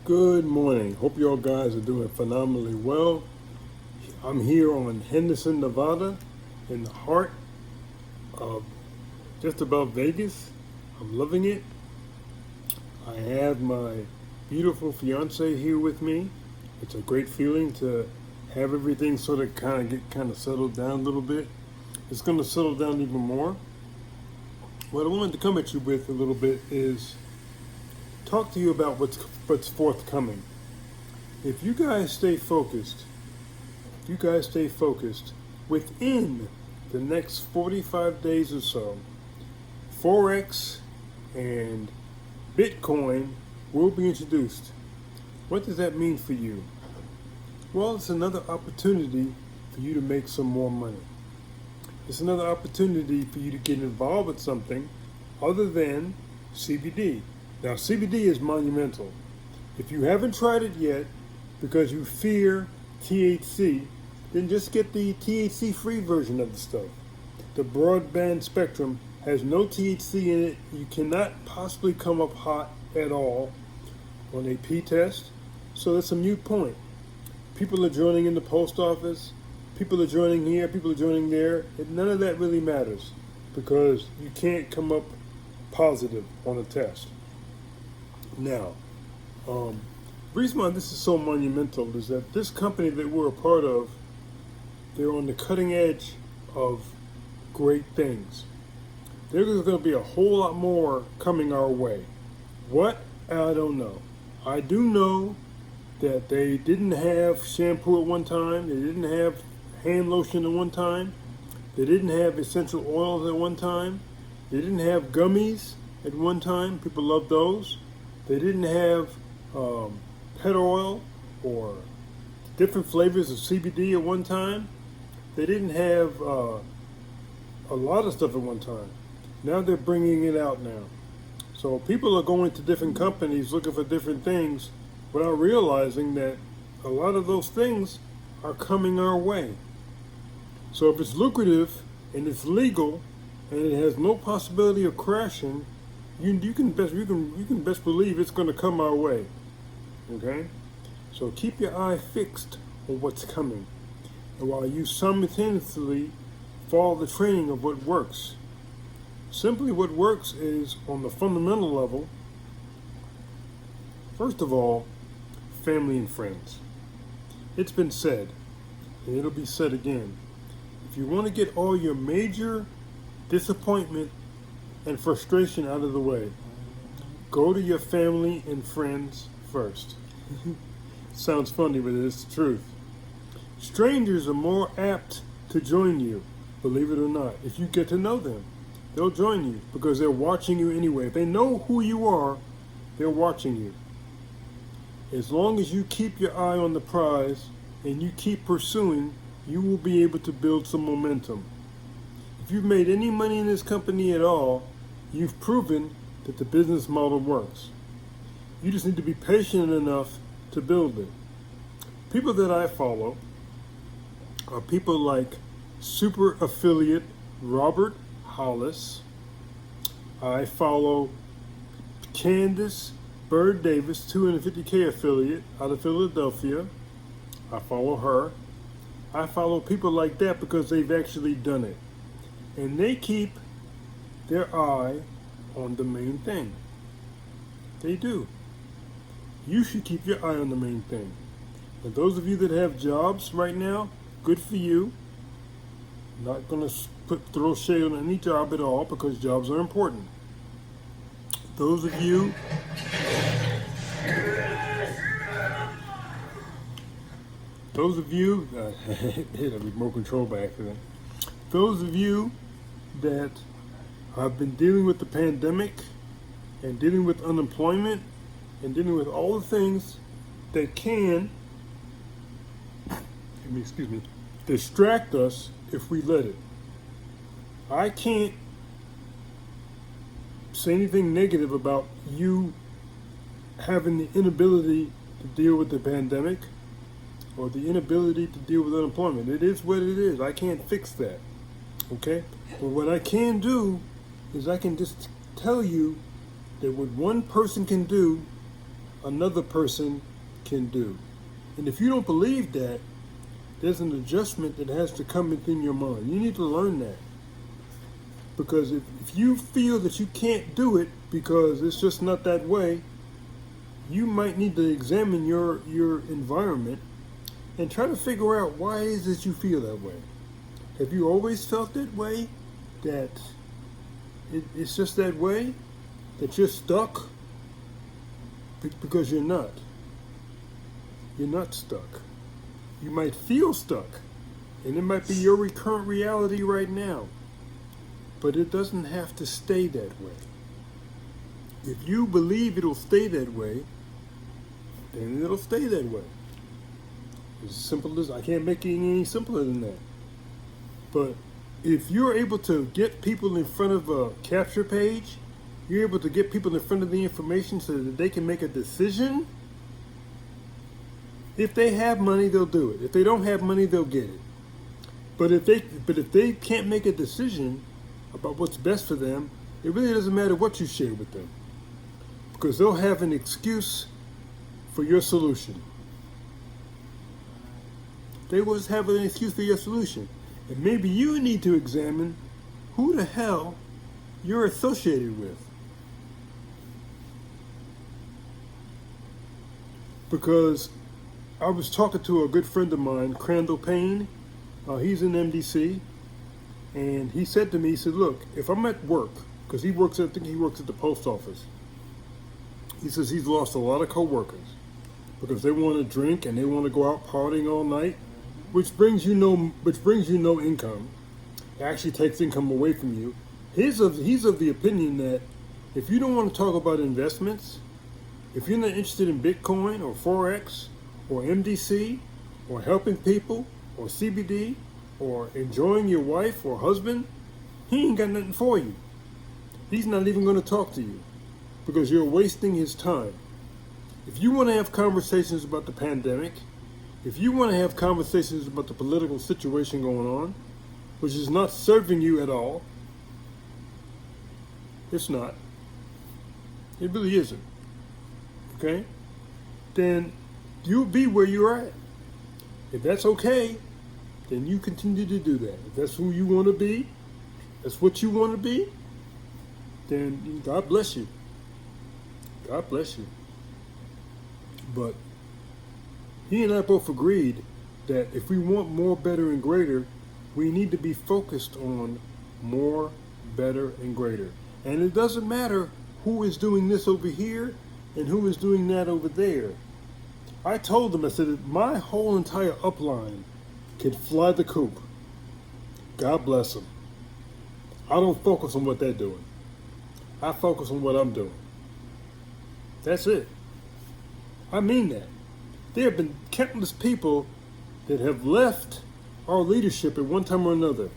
Good morning. Hope you all guys are doing phenomenally well. I'm here on Henderson, Nevada, in the heart of just above Vegas. I'm loving it. I have my beautiful fiance here with me. It's a great feeling to have everything sort of kind of settled down a little bit. It's going to settle down even more. What I wanted to come at you with a little bit is talk to you about what's forthcoming. If you guys stay focused, within the next 45 days or so, Forex and Bitcoin will be introduced. What does that mean for you? Well, it's another opportunity for you to make some more money. It's another opportunity for you to get involved with something other than CBD. Now, CBD is monumental. If you haven't tried it yet because you fear THC, then just get the THC-free version of the stuff. The broadband spectrum has no THC in it. You cannot possibly come up hot at all on a P test, so that's a moot point. People are joining in the post office, people are joining here, people are joining there. None of that really matters because you can't come up positive on a test. Now, the reason why this is so monumental is that this company that we're a part of, they're on the cutting edge of great things. There's going to be a whole lot more coming our way. What? I don't know. I do know that they didn't have shampoo at one time. They didn't have hand lotion at one time. They didn't have essential oils at one time. They didn't have gummies at one time. People love those. They didn't have pet oil or different flavors of CBD at one time. They didn't have a lot of stuff at one time. Now they're bringing it out now. So people are going to different companies looking for different things without realizing that a lot of those things are coming our way. So if it's lucrative and it's legal and it has no possibility of crashing, you can best believe it's going to come our way. Okay? So keep your eye fixed on what's coming. And while you simultaneously follow the training of what works. Simply what works is on the fundamental level, first of all, family and friends. It's been said, and it'll be said again. If you want to get all your major disappointment and frustration out of the way, go to your family and friends first. Sounds funny, but it's the truth. Strangers are more apt to join you, believe it or not. If you get to know them, they'll join you because they're watching you anyway. If they know who you are, they're watching you. As long as you keep your eye on the prize and you keep pursuing, you will be able to build some momentum. If you've made any money in this company at all, you've proven that the business model works. You just need to be patient enough to build it. People that I follow are people like super affiliate Robert Hollis. I follow Candace Bird Davis, 250K affiliate out of Philadelphia. I follow her. I follow people like that because they've actually done it. And they keep their eye on the main thing. They do. You should keep your eye on the main thing. And those of you that have jobs right now, good for you. Not going to throw shade on any job at all because jobs are important. Those of you hit a remote control by accident. Those of you that have been dealing with the pandemic and dealing with unemployment and dealing with all the things that can, distract us if we let it. I can't say anything negative about you having the inability to deal with the pandemic or the inability to deal with unemployment. It is what it is. I can't fix that. Okay? But what I can do is I can just tell you that what one person can do, another person can do. And if you don't believe that, there's an adjustment that has to come within your mind. You need to learn that. Because if you feel that you can't do it because it's just not that way, you might need to examine your environment and try to figure out why is it you feel that way. Have you always felt that way? That it's just that way? That you're stuck? Because you're not. You're not stuck. You might feel stuck, and it might be your current reality right now. But it doesn't have to stay that way. If you believe it'll stay that way, then it'll stay that way. As simple as, I can't make it any simpler than that. But if you're able to get people in front of a capture page, you're able to get people in front of the information so that they can make a decision. If they have money, they'll do it. If they don't have money, they'll get it. But if they can't make a decision about what's best for them, it really doesn't matter what you share with them, because they'll have an excuse for your solution. They will just have an excuse for your solution. And maybe you need to examine who the hell you're associated with. Because I was talking to a good friend of mine, Crandall Payne. He's in MDC. And he said to me, he said, look, if I'm at work, because I think he works at the post office. He says he's lost a lot of coworkers because they want to drink and they want to go out partying all night, which brings you no income. It actually takes income away from you. He's of the opinion that if you don't want to talk about investments, if you're not interested in Bitcoin or Forex or MDC or helping people or CBD or enjoying your wife or husband, he ain't got nothing for you. He's not even going to talk to you because you're wasting his time. If you want to have conversations about the pandemic, if you want to have conversations about the political situation going on, which is not serving you at all, it's not. It really isn't. Okay? Then you'll be where you're at. If that's okay, then you continue to do that. If that's who you want to be, that's what you want to be, then God bless you. God bless you. But he and I both agreed that if we want more, better, and greater, we need to be focused on more, better, and greater. And it doesn't matter who is doing this over here and who is doing that over there. I told them, I said, my whole entire upline can fly the coop. God bless them. I don't focus on what they're doing. I focus on what I'm doing. That's it. I mean that. There have been countless people that have left our leadership at one time or another.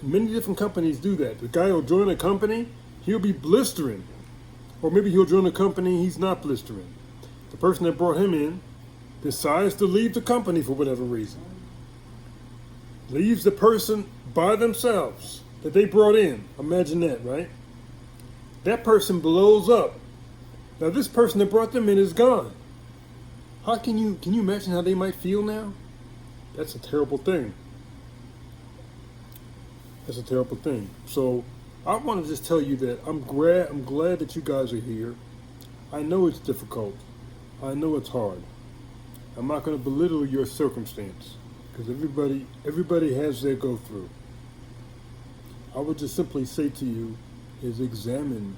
Many different companies do that. The guy will join a company, he'll be blistering. Or maybe he'll join a company, he's not blistering. The person that brought him in decides to leave the company for whatever reason. Leaves the person by themselves that they brought in. Imagine that, right? That person blows up. Now this person that brought them in is gone. How can you imagine how they might feel now? That's a terrible thing. That's a terrible thing. So I want to just tell you that I'm glad that you guys are here. I know it's difficult. I know it's hard. I'm not going to belittle your circumstance because everybody has their go through. I would just simply say to you is examine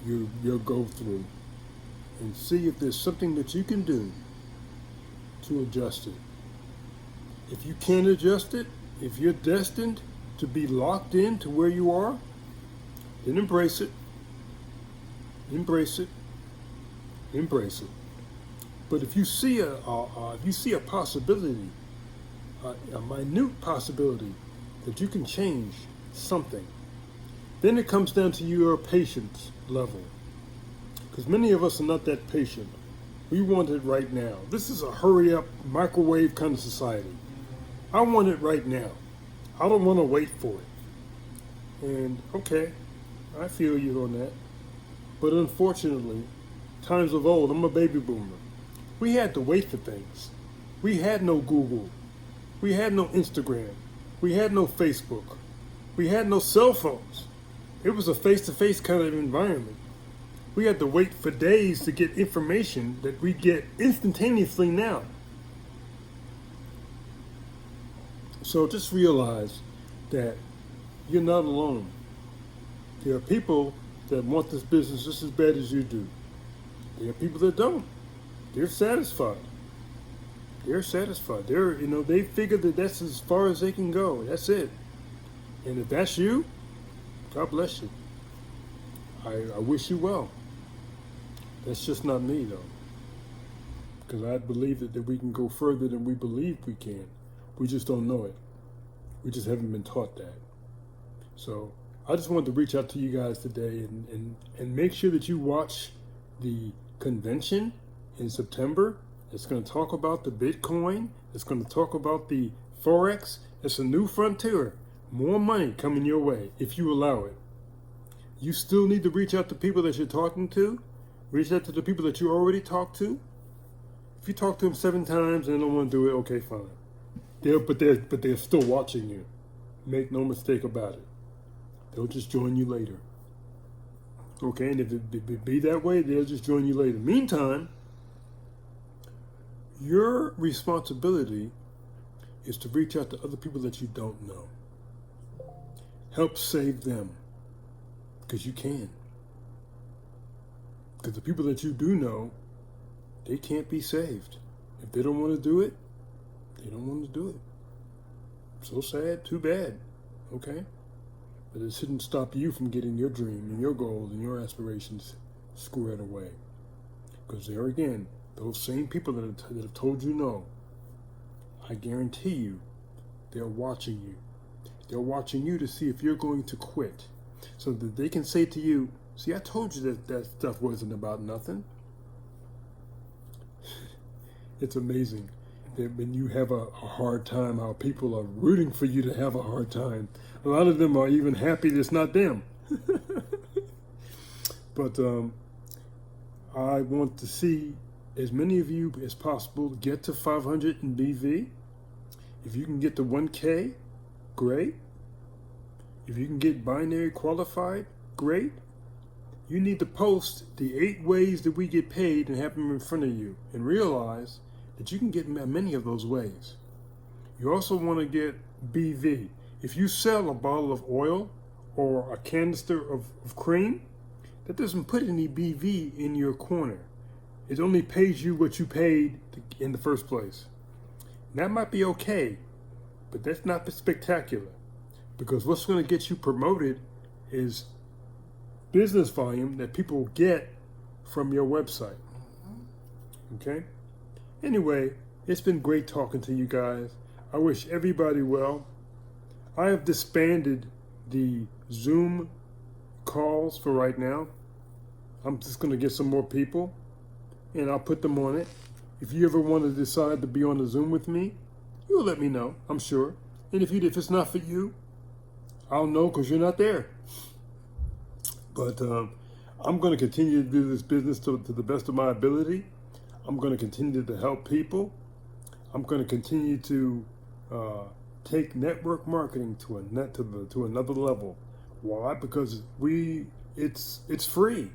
your go through and see if there's something that you can do to adjust it. If you can't adjust it, if you're destined to be locked in to where you are, then embrace it. Embrace it. Embrace it. But if you see a possibility, a minute possibility that you can change something, then it comes down to your patience level. Because many of us are not that patient. We want it right now. This is a hurry up, microwave kind of society. I want it right now. I don't want to wait for it. And okay, I feel you on that. But unfortunately, times of old. I'm a baby boomer. We had to wait for things. We had no Google. We had no Instagram. We had no Facebook. We had no cell phones. It was a face-to-face kind of environment. We had to wait for days to get information that we get instantaneously now. So just realize that you're not alone. There are people that want this business just as bad as you do. There are people that don't. They're satisfied. They're satisfied. They figure that that's as far as they can go. That's it. And if that's you, God bless you. I wish you well. That's just not me, though. Because I believe that we can go further than we believe we can. We just don't know it. We just haven't been taught that. So I just wanted to reach out to you guys today and make sure that you watch the convention in September. It's going to talk about the Bitcoin. It's going to talk about the Forex. It's a new frontier. More money coming your way if you allow it. You still need to reach out to people that you're talking to. Reach out to the people that you already talked to. If you talk to them 7 times and they don't want to do it, okay, fine. But they're still watching you. Make no mistake about it. They'll just join you later. Okay, and if it be that way, they'll just join you later. Meantime, your responsibility is to reach out to other people that you don't know. Help save them, because you can. Because the people that you do know, they can't be saved. If they don't want to do it, they don't want to do it. So sad, too bad. Okay? But it shouldn't stop you from getting your dream and your goals and your aspirations squared away. Because there again, those same people that have told you no, I guarantee you, they're watching you. They're watching you to see if you're going to quit. So that they can say to you, see, I told you that stuff wasn't about nothing. It's amazing that when you have a hard time, how people are rooting for you to have a hard time. A lot of them are even happy that it's not them. But I want to see as many of you as possible get to 500 in BV. If you can get to 1K, great. If you can get binary qualified, great. You need to post the 8 ways that we get paid and have them in front of you and realize that you can get many of those ways. You also want to get BV. If you sell a bottle of oil or a canister of cream, that doesn't put any BV in your corner. It only pays you what you paid in the first place. And that might be okay, but that's not spectacular, because what's going to get you promoted is business volume that people get from your website. Okay? Anyway, it's been great talking to you guys. I wish everybody well. I have disbanded the Zoom calls for right now. I'm just going to get some more people and I'll put them on it. If you ever want to decide to be on the Zoom with me, you'll let me know, I'm sure. And if it's not for you, I'll know because you're not there. But I'm going to continue to do this business to the best of my ability. I'm going to continue to help people. I'm going to continue to take network marketing to another level. Why? Because it's free.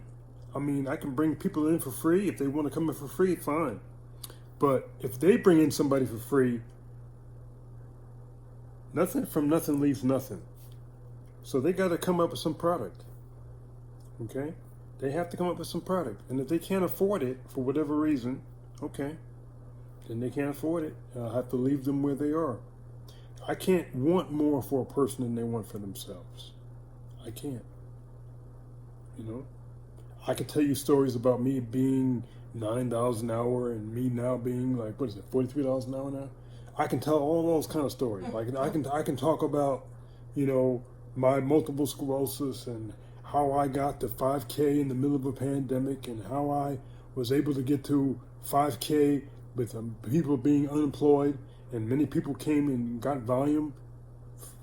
I mean, I can bring people in for free. If they want to come in for free, fine. But if they bring in somebody for free, nothing from nothing leaves nothing. So they got to come up with some product. Okay? They have to come up with some product. And if they can't afford it for whatever reason, okay, then they can't afford it. I'll have to leave them where they are. I can't want more for a person than they want for themselves. I can't. You know? I could tell you stories about me being $9 an hour and me now being like, what is it, $43 an hour now? I can tell all those kind of stories. Like I can talk about, my multiple sclerosis and how I got to 5K in the middle of a pandemic and how I was able to get to 5K with people being unemployed, and many people came and got volume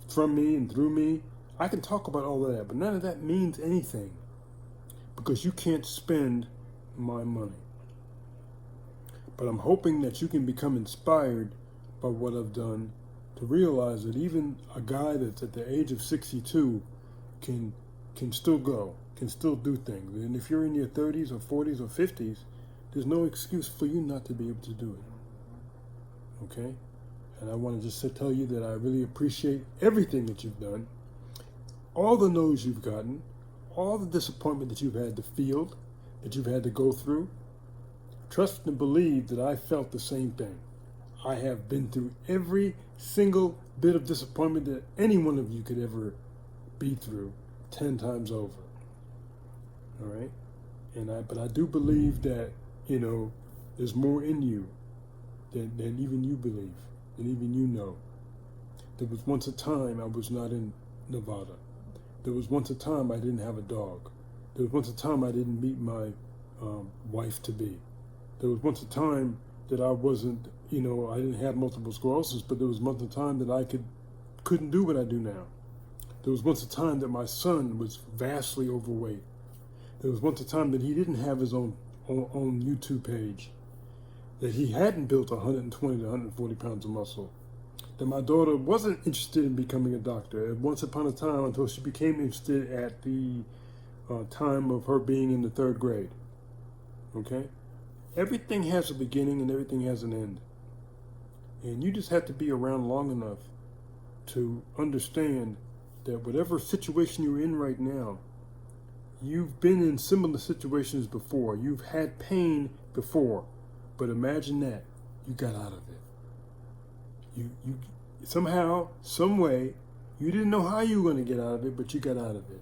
from me and through me. I can talk about all of that, but none of that means anything, because you can't spend my money. But I'm hoping that you can become inspired by what I've done to realize that even a guy that's at the age of 62 can still go, can still do things. And if you're in your 30s or 40s or 50s, there's no excuse for you not to be able to do it. Okay? And I want to just tell you that I really appreciate everything that you've done, all the no's you've gotten, all the disappointment that you've had to feel, that you've had to go through. Trust and believe that I felt the same thing. I have been through every single bit of disappointment that any one of you could ever be through 10 times over. All right? But I do believe that, there's more in you than even you believe, than even you know. There was once a time I was not in Nevada. There was once a time I didn't have a dog. There was once a time I didn't meet my wife-to-be. There was once a time that I wasn't, I didn't have multiple sclerosis, but there was once a time that I couldn't do what I do now. There was once a time that my son was vastly overweight. There was once a time that he didn't have his own YouTube page, that he hadn't built 120 to 140 pounds of muscle, that my daughter wasn't interested in becoming a doctor at once upon a time until she became interested at the time of her being in the 3rd grade. Okay? Everything has a beginning and everything has an end. And you just have to be around long enough to understand that whatever situation you're in right now, you've been in similar situations before. You've had pain before. But imagine that. You got out of it. You somehow, some way, you didn't know how you were going to get out of it, but you got out of it.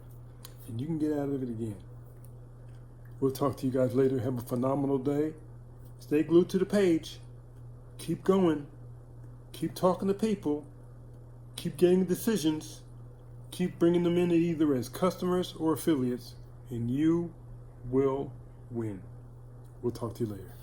And you can get out of it again. We'll talk to you guys later. Have a phenomenal day. Stay glued to the page. Keep going. Keep talking to people. Keep getting decisions. Keep bringing them in either as customers or affiliates, and you will win. We'll talk to you later.